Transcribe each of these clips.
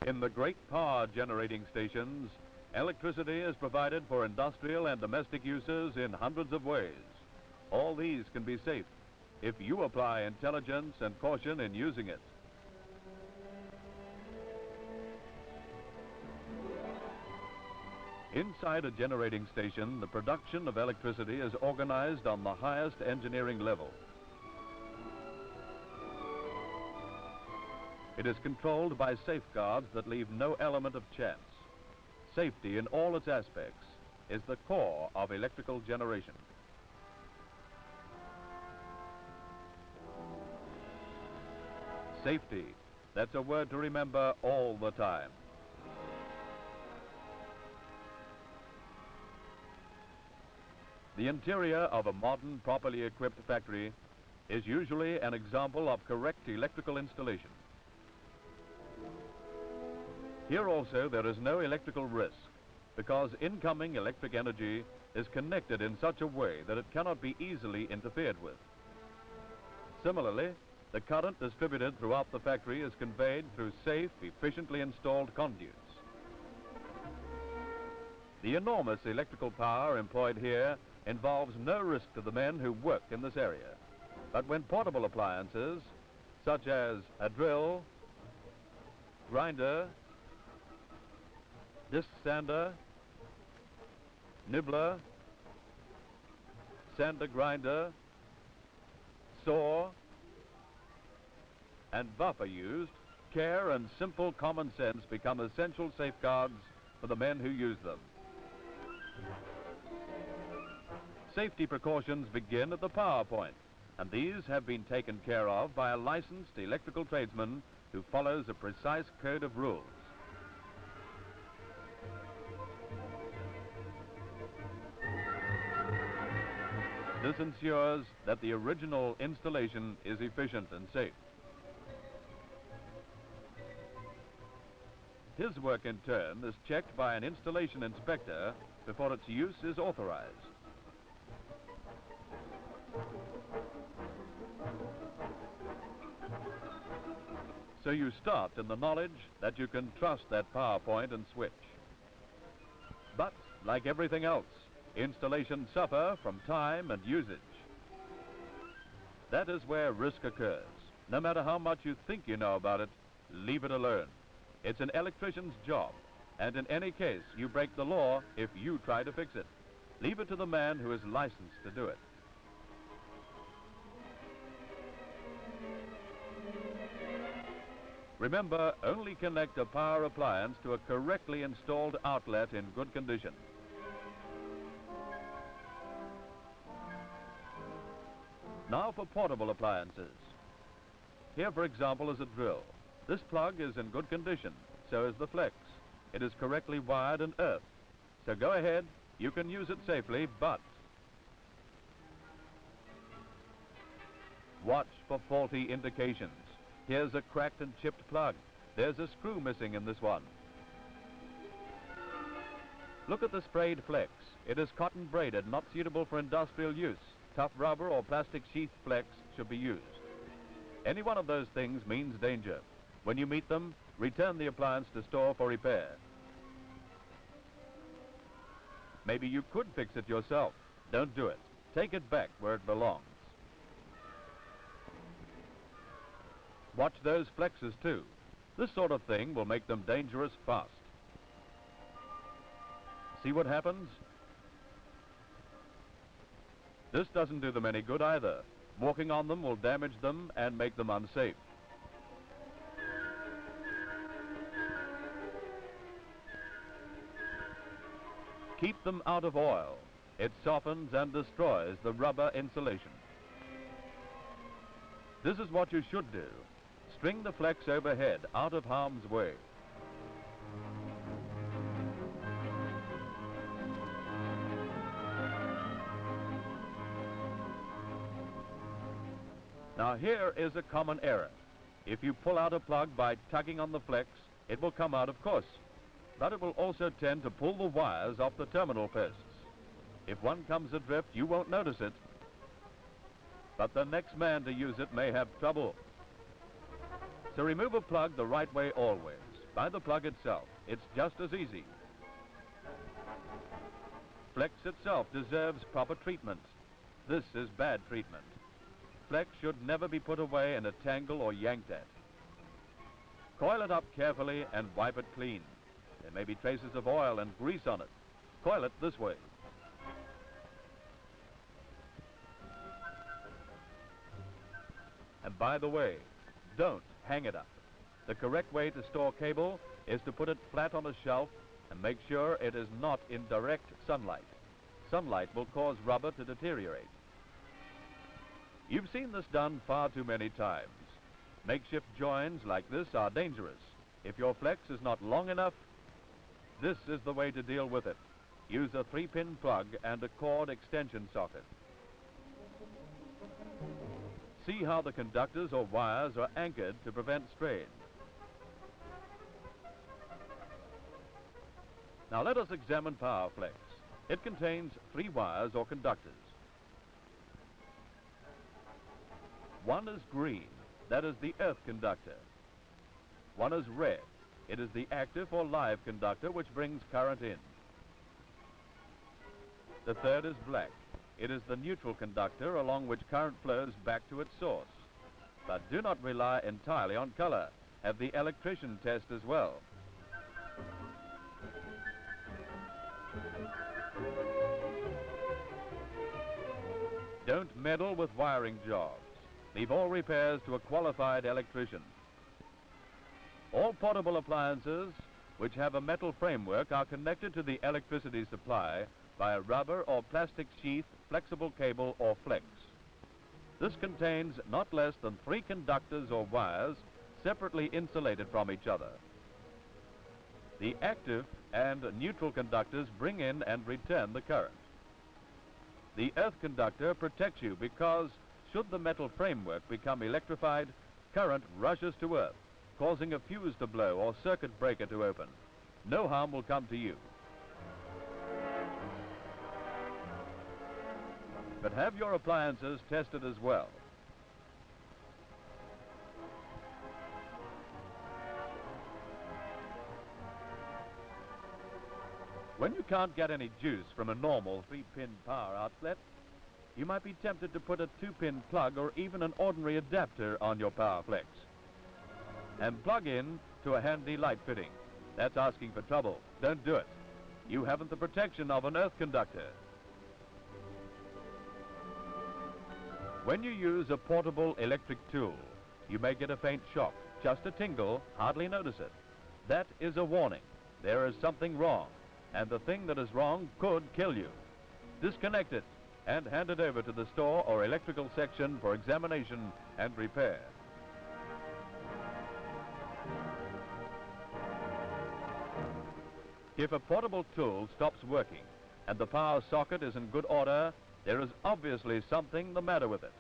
In the great power generating stations, electricity is provided for industrial and domestic uses in hundreds of ways. All these can be safe if you apply intelligence and caution in using it. Inside a generating station, the production of electricity is organized on the highest engineering level. It is controlled by safeguards that leave no element of chance. Safety in all its aspects is the core of electrical generation. Safety, that's a word to remember all the time. The interior of a modern, properly equipped factory is usually an example of correct electrical installation. Here also there is no electrical risk because incoming electric energy is connected in such a way that it cannot be easily interfered with. Similarly, the current distributed throughout the factory is conveyed through safe, efficiently installed conduits. The enormous electrical power employed here involves no risk to the men who work in this area. But when portable appliances, such as a drill, grinder, disc sander, nibbler, sander grinder, saw, and buff are used, care and simple common sense become essential safeguards for the men who use them. Safety precautions begin at the power point, and these have been taken care of by a licensed electrical tradesman who follows a precise code of rules. This ensures that the original installation is efficient and safe. His work, in turn, is checked by an installation inspector before its use is authorized. So you start in the knowledge that you can trust that power point and switch. But, like everything else, installations suffer from time and usage. That is where risk occurs. No matter how much you think you know about it, leave it alone. It's an electrician's job, and in any case, you break the law if you try to fix it. Leave it to the man who is licensed to do it. Remember, only connect a power appliance to a correctly installed outlet in good condition. Now for portable appliances. Here, for example, is a drill. This plug is in good condition, so is the flex. It is correctly wired and earthed. So go ahead, you can use it safely, but watch for faulty indications. Here's a cracked and chipped plug. There's a screw missing in this one. Look at the sprayed flex. It is cotton braided, not suitable for industrial use. Tough rubber or plastic sheath flex should be used. Any one of those things means danger. When you meet them, return the appliance to store for repair. Maybe you could fix it yourself. Don't do it. Take it back where it belongs. Watch those flexes too. This sort of thing will make them dangerous fast. See what happens? This doesn't do them any good either. Walking on them will damage them and make them unsafe. Keep them out of oil. It softens and destroys the rubber insulation. This is what you should do. String the flex overhead, out of harm's way. Now here is a common error. If you pull out a plug by tugging on the flex, it will come out, of course. But it will also tend to pull the wires off the terminal posts. If one comes adrift, you won't notice it. But the next man to use it may have trouble. So remove a plug the right way always. by the plug itself. It's just as easy. Flex itself deserves proper treatment. This is bad treatment. Flex should never be put away in a tangle or yanked at. Coil it up carefully and wipe it clean. There may be traces of oil and grease on it. Coil it this way. And by the way, don't hang it up. The correct way to store cable is to put it flat on a shelf and make sure it is not in direct sunlight. Sunlight will cause rubber to deteriorate. You've seen this done far too many times. Makeshift joins like this are dangerous. If your flex is not long enough, this is the way to deal with it. Use a 3-pin plug and a cord extension socket. See how the conductors or wires are anchored to prevent strain. Now let us examine power flex. It contains 3 wires or conductors. One is green, that is the earth conductor. One is red, it is the active or live conductor which brings current in. The third is black. It is the neutral conductor along which current flows back to its source. But do not rely entirely on color. Have the electrician test as well. Don't meddle with wiring jobs. Leave all repairs to a qualified electrician. All portable appliances which have a metal framework are connected to the electricity supply by a rubber or plastic sheath, flexible cable or flex. This contains not less than 3 conductors or wires separately insulated from each other. The active and neutral conductors bring in and return the current. The earth conductor protects you because should the metal framework become electrified, current rushes to earth, causing a fuse to blow or circuit breaker to open. No harm will come to you. But have your appliances tested as well. When you can't get any juice from a normal 3-pin power outlet, you might be tempted to put a 2-pin plug or even an ordinary adapter on your power flex and plug in to a handy light fitting. That's asking for trouble. Don't do it. You haven't the protection of an earth conductor. When you use a portable electric tool, you may get a faint shock, just a tingle, hardly notice it. That is a warning. There is something wrong, and the thing that is wrong could kill you. Disconnect it and hand it over to the store or electrical section for examination and repair. If a portable tool stops working and the power socket is in good order, there is obviously something the matter with it.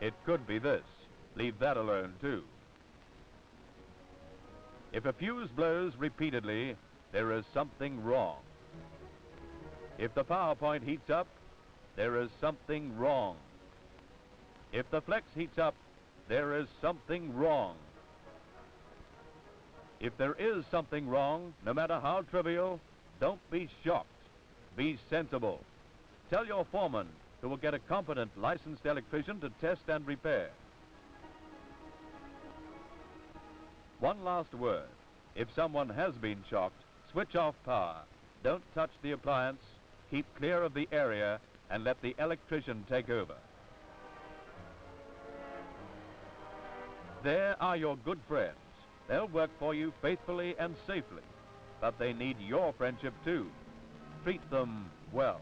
It could be this. Leave that alone too. If a fuse blows repeatedly, there is something wrong. If the power point heats up, there is something wrong. If the flex heats up, there is something wrong. If there is something wrong, no matter how trivial, don't be shocked. Be sensible. Tell your foreman, who will get a competent licensed electrician to test and repair. One last word. If someone has been shocked, switch off power. Don't touch the appliance. Keep clear of the area and let the electrician take over. There are your good friends. They'll work for you faithfully and safely, but they need your friendship too. Treat them well.